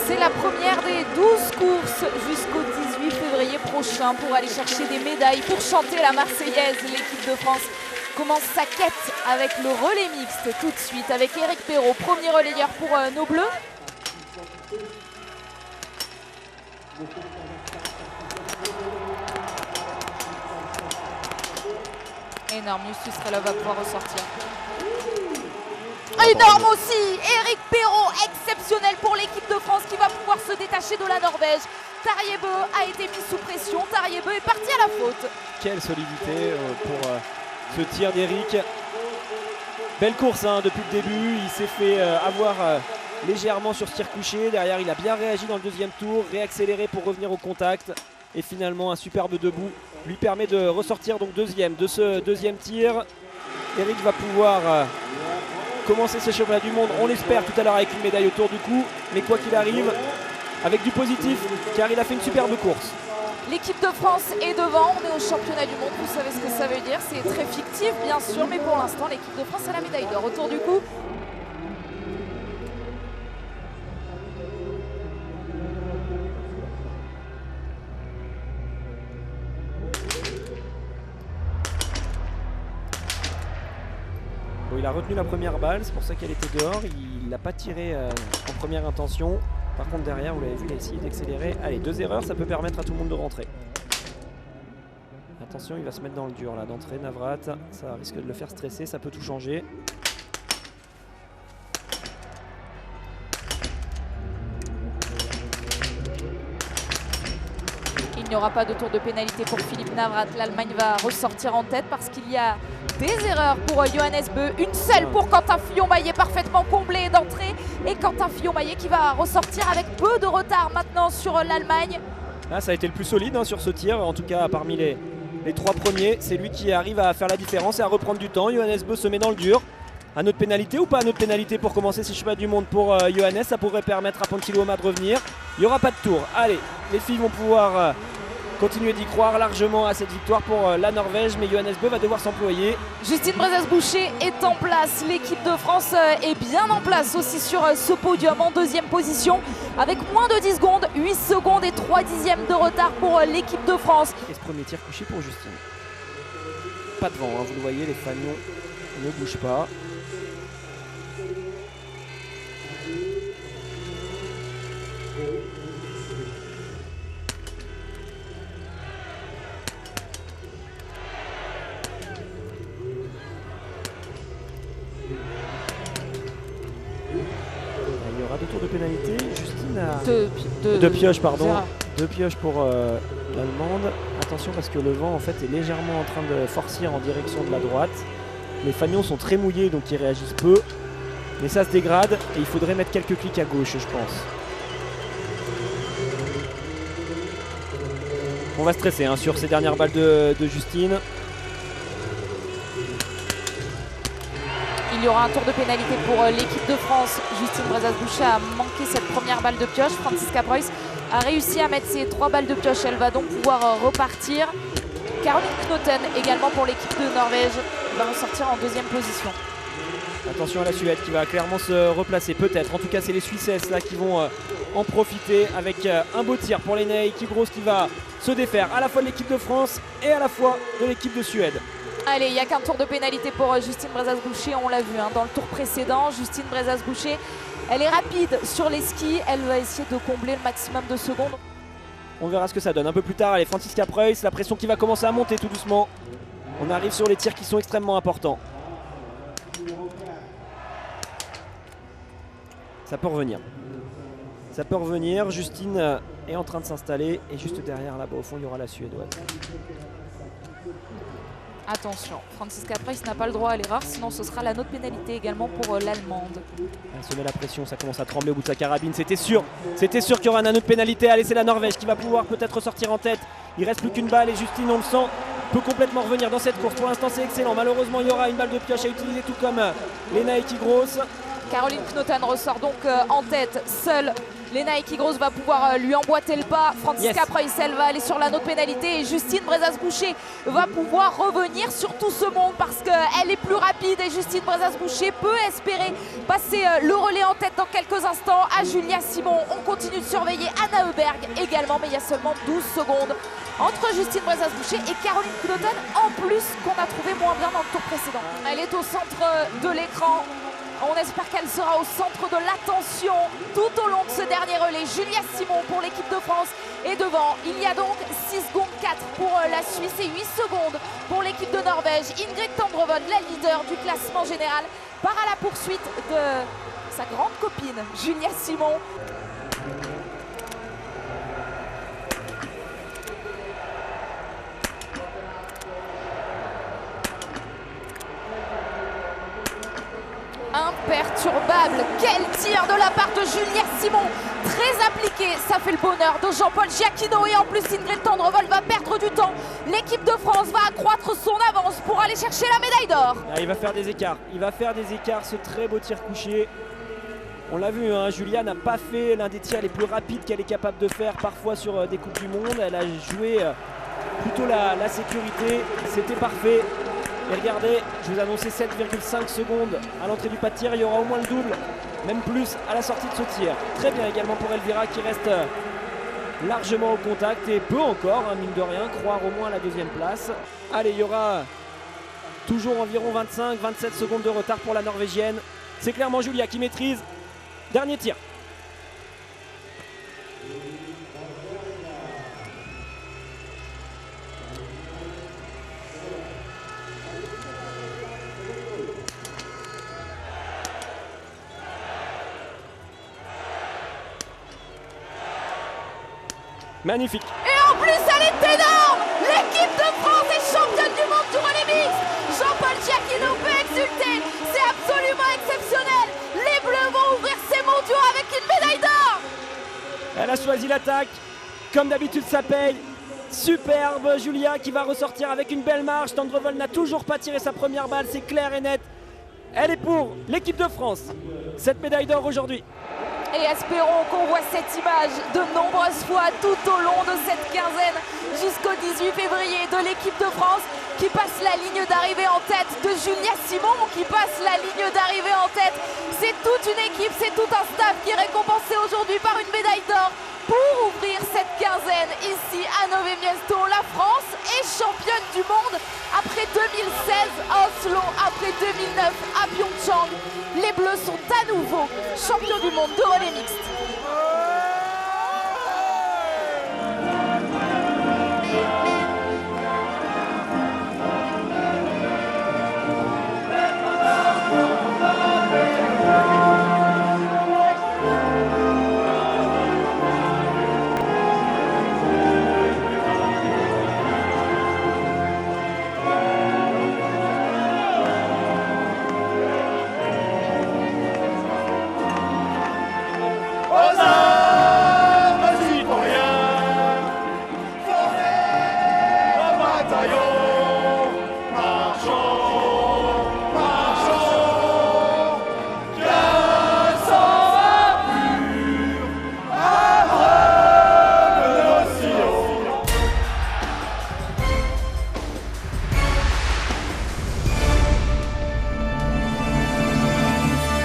C'est la première des 12 courses jusqu'au 18 février prochain pour aller chercher des médailles, pour chanter la Marseillaise. L'équipe de France commence sa quête avec le relais mixte tout de suite avec Éric Perrault, premier relayeur pour nos Bleus. Énorme, Justus Strelov va pouvoir ressortir. Énorme aussi, Éric Perrault, exceptionnel pour l'équipe de France qui va pouvoir se détacher de la Norvège. Tarjei Bø a été mis sous pression, Tarjei Bø est parti à la faute. Quelle solidité pour ce tir d'Éric. Belle course depuis le début, il s'est fait avoir légèrement sur ce tir couché. Derrière, il a bien réagi dans le deuxième tour, réaccéléré pour revenir au contact. Et finalement, un superbe debout lui permet de ressortir donc deuxième de ce deuxième tir. Éric va pouvoir commencer ce championnat du monde, on l'espère tout à l'heure avec une médaille autour du cou. Mais quoi qu'il arrive, avec du positif, car il a fait une superbe course. L'équipe de France est devant, on est au championnat du monde, vous savez ce que ça veut dire. C'est très fictif bien sûr, mais pour l'instant, l'équipe de France a la médaille d'or autour du cou. Il a retenu la première balle, c'est pour ça qu'elle était dehors. Il ne l'a pas tiré en première intention. Par contre derrière, vous l'avez vu, il a essayé d'accélérer. Allez, 2 erreurs, ça peut permettre à tout le monde de rentrer. Attention, il va se mettre dans le dur là d'entrée, Navrat. Ça risque de le faire stresser, ça peut tout changer. Il n'y aura pas de tour de pénalité pour Philippe Navrat. L'Allemagne va ressortir en tête parce qu'il y a des erreurs pour Johannes Bø. Une seule pour Quentin Fillon-Maillet, parfaitement comblé d'entrée. Et Quentin Fillon-Maillet qui va ressortir avec peu de retard maintenant sur l'Allemagne. Là, ça a été le plus solide sur ce tir. En tout cas, parmi les 3 premiers, c'est lui qui arrive à faire la différence et à reprendre du temps. Johannes Bø se met dans le dur. Un autre pénalité ou pas un autre pénalité pour commencer ces championnats du monde pour Johannes. Ça pourrait permettre à Pontiluoma de revenir. Il n'y aura pas de tour. Allez, les filles vont pouvoir continuer d'y croire largement à cette victoire pour la Norvège, mais Johannes Bø va devoir s'employer. Justine Brezas-Boucher est en place, l'équipe de France est bien en place aussi sur ce podium en deuxième position avec moins de 10 secondes, 8 secondes et 3 dixièmes de retard pour l'équipe de France. Et ce premier tir couché pour Justine. Pas de vent, vous le voyez, les fanions ne bougent pas. Il y aura 2 tours de pénalité. Justine a deux pioches, pardon. 2 pioches pour l'Allemande. Attention parce que le vent en fait est légèrement en train de forcir en direction de la droite. Les fanions sont très mouillés donc ils réagissent peu. Mais ça se dégrade et il faudrait mettre quelques clics à gauche, je pense. On va stresser sur ces dernières balles de Justine. Il y aura un tour de pénalité pour l'équipe de France. Justine Brezas-Boucher a manqué cette première balle de pioche. Franziska Preuss a réussi à mettre ses 3 balles de pioche. Elle va donc pouvoir repartir. Caroline Knoten également pour l'équipe de Norvège va ressortir en deuxième position. Attention à la Suède qui va clairement se replacer peut-être. En tout cas c'est les Suissesses là qui vont en profiter avec un beau tir pour Lena Ekigros qui va se défaire à la fois de l'équipe de France et à la fois de l'équipe de Suède. Allez, il n'y a qu'un tour de pénalité pour Justine Brezas-Boucher, on l'a vu dans le tour précédent. Justine Brezas-Boucher, elle est rapide sur les skis, elle va essayer de combler le maximum de secondes. On verra ce que ça donne un peu plus tard. Allez, Franziska Preuss, la pression qui va commencer à monter tout doucement. On arrive sur les tirs qui sont extrêmement importants. Ça peut revenir. Ça peut revenir. Justine est en train de s'installer et juste derrière là-bas au fond il y aura la Suédoise. Attention, Franziska Preuss n'a pas le droit à l'erreur, sinon ce sera la note pénalité également pour l'Allemande. Elle se met la pression, ça commence à trembler au bout de sa carabine, c'était sûr qu'il y aura une note pénalité. Allez, c'est la Norvège qui va pouvoir peut-être ressortir en tête. Il reste plus qu'une balle et Justine, on le sent, peut complètement revenir dans cette course. Pour l'instant c'est excellent, malheureusement il y aura une balle de pioche à utiliser tout comme Lena Ekigros. Caroline Knoten ressort donc en tête, seule Lena Ekigros va pouvoir lui emboîter le pas. Franziska Preussel va aller sur l'anneau de pénalité et Justine Brezas-Boucher va pouvoir revenir sur tout ce monde parce qu'elle est plus rapide et Justine Brezas-Boucher peut espérer passer le relais en tête dans quelques instants à Julia Simon. On continue de surveiller Anna Heuberg également, mais il y a seulement 12 secondes entre Justine Brezas-Boucher et Caroline Knoten, en plus qu'on a trouvé moins bien dans le tour précédent. Elle est au centre de l'écran. On espère qu'elle sera au centre de l'attention tout au long de ce dernier relais. Julia Simon pour l'équipe de France est devant. Il y a donc 6 secondes 4 pour la Suisse et 8 secondes pour l'équipe de Norvège. Ingrid Tendrevon, la leader du classement général, part à la poursuite de sa grande copine Julia Simon. Imperturbable, quel tir de la part de Julia Simon, très appliqué, ça fait le bonheur de Jean-Paul Giacchino et en plus Ingrid Tendrevol va perdre du temps. L'équipe de France va accroître son avance pour aller chercher la médaille d'or. Il va faire des écarts, ce très beau tir couché. On l'a vu, hein, Julia n'a pas fait l'un des tirs les plus rapides qu'elle est capable de faire parfois sur des Coupes du Monde. Elle a joué plutôt la sécurité, c'était parfait. Et regardez, je vous annonçais 7,5 secondes à l'entrée du pas de tir. Il y aura au moins le double, même plus à la sortie de ce tir. Très bien également pour Elvira qui reste largement au contact et peut encore, hein, mine de rien, croire au moins à la deuxième place. Allez, il y aura toujours environ 25-27 secondes de retard pour la Norvégienne. C'est clairement Julia qui maîtrise. Dernier tir. Magnifique. Et en plus, elle est énorme. L'équipe de France est championne du monde du relais mixte. Jean-Paul Giacchino peut exulter. C'est absolument exceptionnel. Les Bleus vont ouvrir ces mondiaux avec une médaille d'or. Elle a choisi l'attaque. Comme d'habitude, ça paye. Superbe Julia qui va ressortir avec une belle marche. Tendrevol n'a toujours pas tiré sa première balle. C'est clair et net. Elle est pour l'équipe de France. Cette médaille d'or aujourd'hui. Et espérons qu'on voit cette image de nombreuses fois tout au long de cette quinzaine jusqu'au 18 février de l'équipe de France qui passe la ligne d'arrivée en tête, de Julia Simon qui passe la ligne d'arrivée en tête. C'est toute une équipe, c'est tout un staff qui est récompensé aujourd'hui par une médaille d'or pour ouvrir cette quinzaine ici à Nové Miesto. La France est championne du monde après 2016 à Oslo, après 2009 à Pyeongchang. Les Bleus sont à nouveau champions du monde de relais mixte.